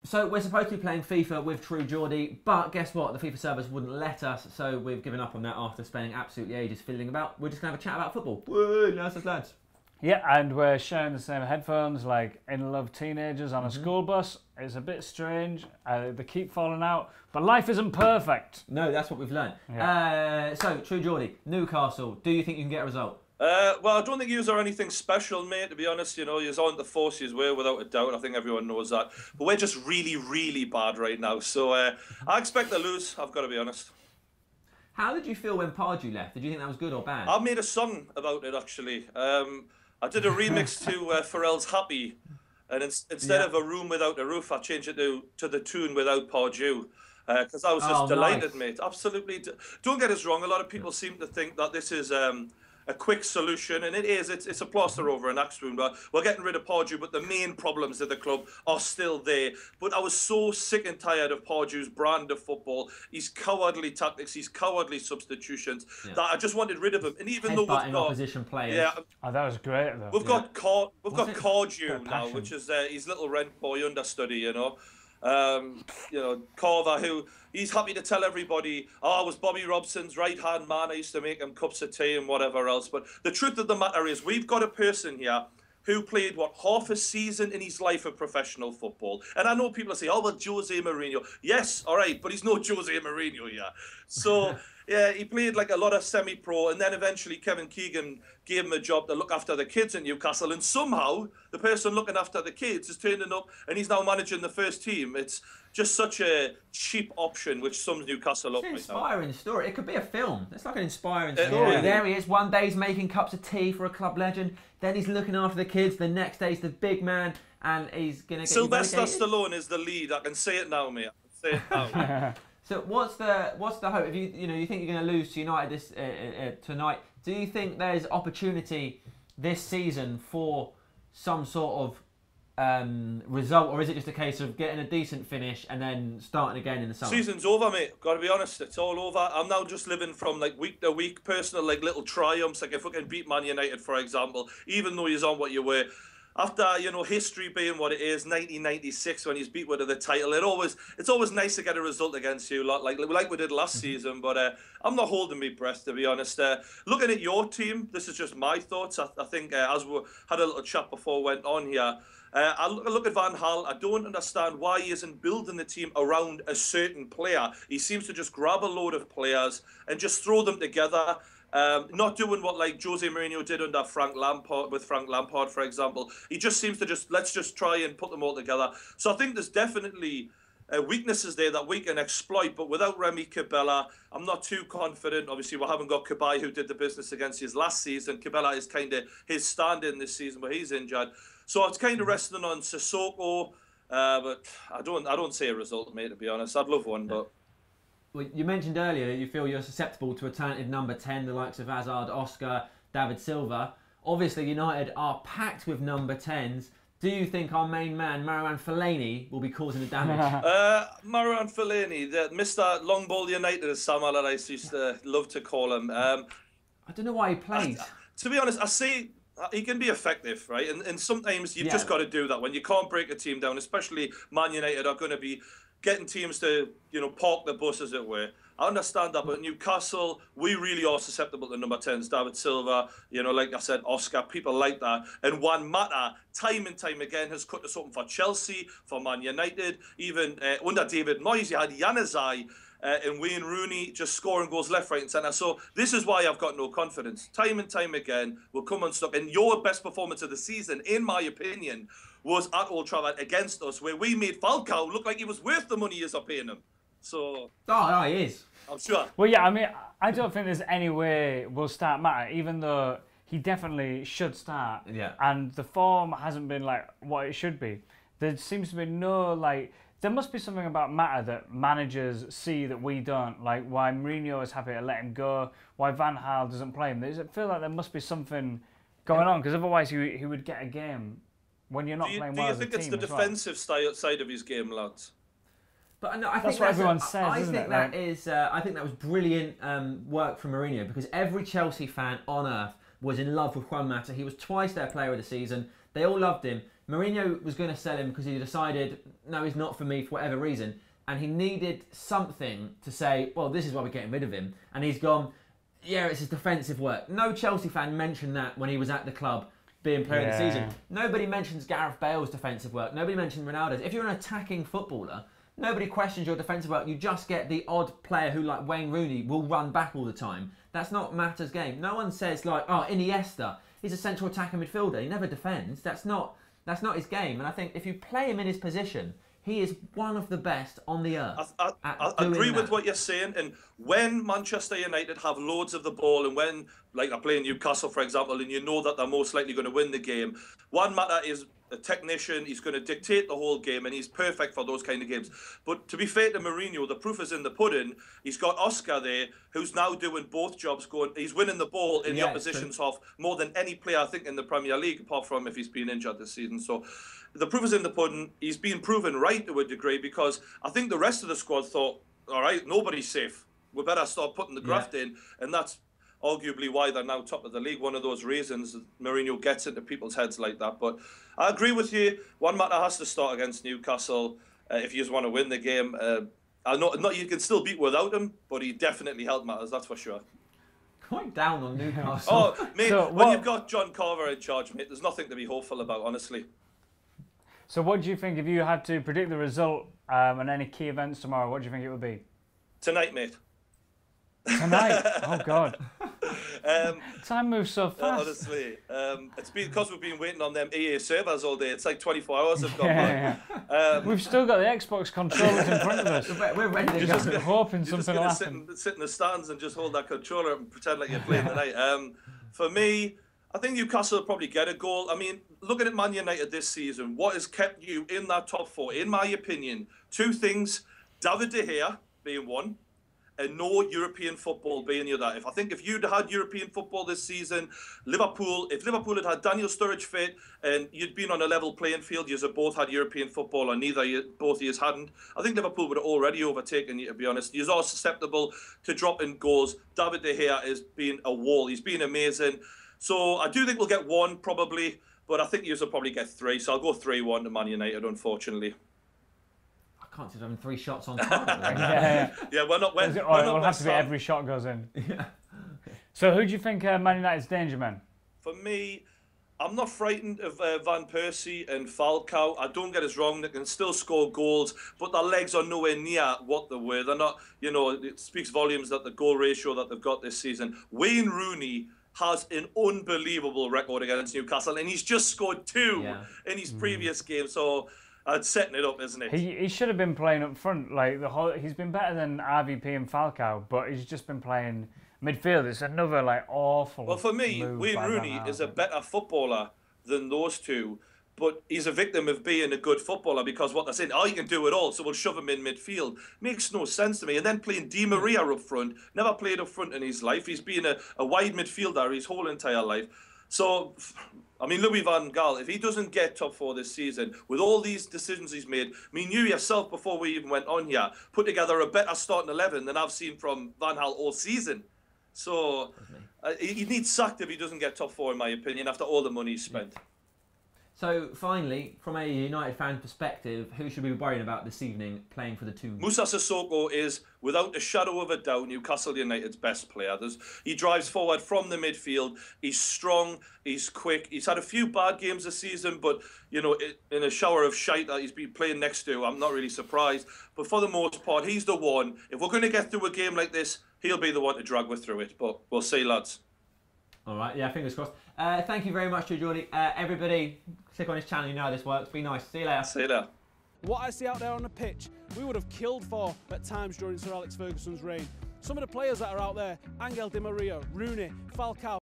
So we're supposed to be playing FIFA with True Geordie, but guess what? The FIFA servers wouldn't let us, so we've given up on that after spending absolutely ages fiddling about. We're just going to have a chat about football. Whoa, nice lads. Yeah, and we're sharing the same headphones like in-love teenagers on a school bus. It's a bit strange. They keep falling out, but life isn't perfect. No, that's what we've learned. Yeah. So, True Geordie, Newcastle, do you think you can get a result? Well, I don't think yous are anything special, mate, to be honest. You know, yous aren't the force yous were, without a doubt. I think everyone knows that. But we're just really, really bad right now. So I expect to lose, I've got to be honest. How did you feel when Pardew left? Did you think that was good or bad? I made a song about it, actually. I did a remix to Pharrell's Happy. And instead of A Room Without a Roof, I changed it to the tune Without Pardew. Because I was just delighted, mate. Absolutely. Don't get us wrong. A lot of people seem to think that this is a quick solution, and it is. It's a plaster over an axe wound. We're getting rid of Pardew, but the main problems of the club are still there. But I was so sick and tired of Pardew's brand of football, his cowardly tactics, his cowardly substitutions, that I just wanted rid of him. And even though we've got opposition players. Yeah, oh, that was great though. We've got Cardew now, which is his little rent boy understudy, you know. You know, Carver, who he's happy to tell everybody, oh, I was Bobby Robson's right-hand man, I used to make him cups of tea and whatever else. But the truth of the matter is, we've got a person here who played, what, half a season in his life of professional football. And I know people say, oh, well, Jose Mourinho. Yes, all right, but he's no Jose Mourinho here. So, yeah, he played like a lot of semi-pro, and then eventually Kevin Keegan gave him a job to look after the kids in Newcastle, and somehow the person looking after the kids is turning up, and he's now managing the first team. It's just such a cheap option, which sums Newcastle up right now. It's an inspiring story. It could be a film. It's like an inspiring story. Yeah. There he is. One day he's making cups of tea for a club legend. Then he's looking after the kids. The next day he's the big man, and he's going to get Sylvester Stallone is the lead. I can say it now, mate. I can say it now. So what's the hope? If you think you're going to lose to United this tonight, do you think there's opportunity this season for some sort of result, or is it just a case of getting a decent finish and then starting again in the summer? Season's over, mate. Got to be honest, it's all over. I'm now just living from like week to week, personal like little triumphs. Like if we can beat Man United, for example, even though he's on what you were. After, you know, history being what it is, 1996 when he's beat with the title, it's always nice to get a result against you, like we did last season. But I'm not holding my breath, to be honest. Looking at your team, this is just my thoughts. I think as we had a little chat before we went on here, I look at Van Gaal. I don't understand why he isn't building the team around a certain player. He seems to just grab a load of players and just throw them together. Not doing what like Jose Mourinho did under Frank Lampard, for example. He just seems to let's just try and put them all together. So I think there's definitely weaknesses there that we can exploit, but without Remy Cabella, I'm not too confident. Obviously, we haven't got Cabaye, who did the business against his last season. Cabella is kind of his stand-in this season, but he's injured. So it's kind of resting on Sissoko, but I don't see a result, mate, to be honest. I'd love one, but... Well, you mentioned earlier that you feel you're susceptible to a talented number 10, the likes of Hazard, Oscar, David Silva. Obviously, United are packed with number 10s. Do you think our main man, Marouane Fellaini, will be causing the damage? Marouane Fellaini, Mr. Long Ball United, as Sam Allardyce used to love to call him. I don't know why he plays. To be honest, I see he can be effective, right? And sometimes you've just got to do that. When you can't break a team down, especially Man United are going to be getting teams to, you know, park the bus, as it were. I understand that, but Newcastle, we really are susceptible to number 10s. David Silva, you know, like I said, Oscar, people like that. And Juan Mata, time and time again, has cut us open for Chelsea, for Man United. Even under David Moyes, you had Januzaj and Wayne Rooney just scoring goals left, right and centre. So this is why I've got no confidence. Time and time again, we'll come unstuck. And your best performance of the season, in my opinion, was at Old Trafford against us, where we made Falcao look like he was worth the money you're paying him. So... Oh, no, he is. I'm sure. Well, yeah, I mean, I don't think there's any way we'll start Mata, even though he definitely should start. Yeah. And the form hasn't been like what it should be. There seems to be no, like... There must be something about Mata that managers see that we don't, like why Mourinho is happy to let him go, why Van Gaal doesn't play him. I feel like there must be something going on, because otherwise he would get a game when you're not playing well as a team. Do you think it's the defensive side of his game, lads? But no, I that's think what everyone says, I isn't think it? that is. I think that was brilliant work from Mourinho, because every Chelsea fan on earth was in love with Juan Mata. He was twice their player of the season. They all loved him. Mourinho was going to sell him because he decided, no, he's not for me for whatever reason. And he needed something to say, well, this is why we're getting rid of him. And he's gone, yeah, it's his defensive work. No Chelsea fan mentioned that when he was at the club being player of the season. Nobody mentions Gareth Bale's defensive work. Nobody mentions Ronaldo's. If you're an attacking footballer, nobody questions your defensive work. You just get the odd player who, like Wayne Rooney, will run back all the time. That's not Mata's game. No one says, like, oh, Iniesta, he's a central attacking midfielder. He never defends. That's not his game. And I think if you play him in his position, he is one of the best on the earth. I agree with what you're saying. And when Manchester United have loads of the ball, and when, like, they're playing Newcastle, for example, and you know that they're most likely going to win the game, Juan Mata is a technician. He's going to dictate the whole game, and he's perfect for those kind of games. But to be fair to Mourinho, the proof is in the pudding. He's got Oscar there, who's now doing both jobs. He's winning the ball in the opposition's half more than any player, I think, in the Premier League, apart from if he's been injured this season. So the proof is in the pudding. He's been proven right to a degree, because I think the rest of the squad thought, all right, nobody's safe. We better start putting the graft in, and that's arguably why they're now top of the league. One of those reasons Mourinho gets into people's heads like that. But I agree with you. Juan Mata has to start against Newcastle if you just want to win the game. I know you can still beat without him, but he definitely helped matters, that's for sure. Quite down on Newcastle. Oh, mate, so when you've got John Carver in charge, mate, there's nothing to be hopeful about, honestly. So what do you think, if you had to predict the result and any key events tomorrow, what do you think it would be? Tonight, mate. Tonight? Oh, God. Time moves so fast. Honestly, it's because we've been waiting on them EA servers all day. It's like 24 hours have gone. We've still got the Xbox controllers in front of us. We're ready to go. Hoping something will happen. Sit in the stands and just hold that controller and pretend like you're playing tonight. For me, I think Newcastle will probably get a goal. I mean, looking at Man United this season, what has kept you in that top four, in my opinion, two things: David De Gea being one, and no European football being the other. If you'd had European football this season, if Liverpool had had Daniel Sturridge fit and you'd been on a level playing field, you'd have both had European football, and both of you hadn't, I think Liverpool would have already overtaken you, to be honest. You're all susceptible to dropping goals. David De Gea has been a wall. He's been amazing. So I do think we'll get one, probably, but I think you'll probably get three. So I'll go 3-1 to Man United, unfortunately. Can't see having 3 shots on target. We're not. It'll have to be every shot goes in. Yeah. So who do you think Man United's danger men? For me, I'm not frightened of Van Persie and Falcao. I don't get us wrong; they can still score goals, but their legs are nowhere near what they were. They're not. It speaks volumes that the goal ratio that they've got this season. Wayne Rooney has an unbelievable record against Newcastle, and he's just scored 2 in his previous game. So. It's setting it up, isn't it? He should have been playing up front. Like he's been better than RVP and Falcao, but he's just been playing midfield. It's another awful. Well, for me, Wayne Rooney is a better footballer than those two, but he's a victim of being a good footballer, because what they're saying, he can do it all, so we'll shove him in midfield. Makes no sense to me. And then playing Di Maria up front, never played up front in his life. He's been a wide midfielder his whole entire life. So, I mean, Louis van Gaal, if he doesn't get top 4 this season, with all these decisions he's made, I mean, you yourself, before we even went on here, put together a better starting 11 than I've seen from Van Gaal all season. So, he needs sacked if he doesn't get top 4, in my opinion, after all the money he's spent. So, finally, from a United fan perspective, who should we be worrying about this evening playing for the Tombs? Moussa Sissoko is, without a shadow of a doubt, Newcastle United's best player. He drives forward from the midfield. He's strong. He's quick. He's had a few bad games this season, but, in a shower of shite that he's been playing next to, I'm not really surprised. But for the most part, he's the one. If we're going to get through a game like this, he'll be the one to drag us through it. But we'll see, lads. All right, yeah, fingers crossed. Thank you very much to Geordie. Everybody, click on his channel, you know how this works. Be nice. See you later. See you later. What I see out there on the pitch, we would have killed for at times during Sir Alex Ferguson's reign. Some of the players that are out there, Angel Di Maria, Rooney, Falcao,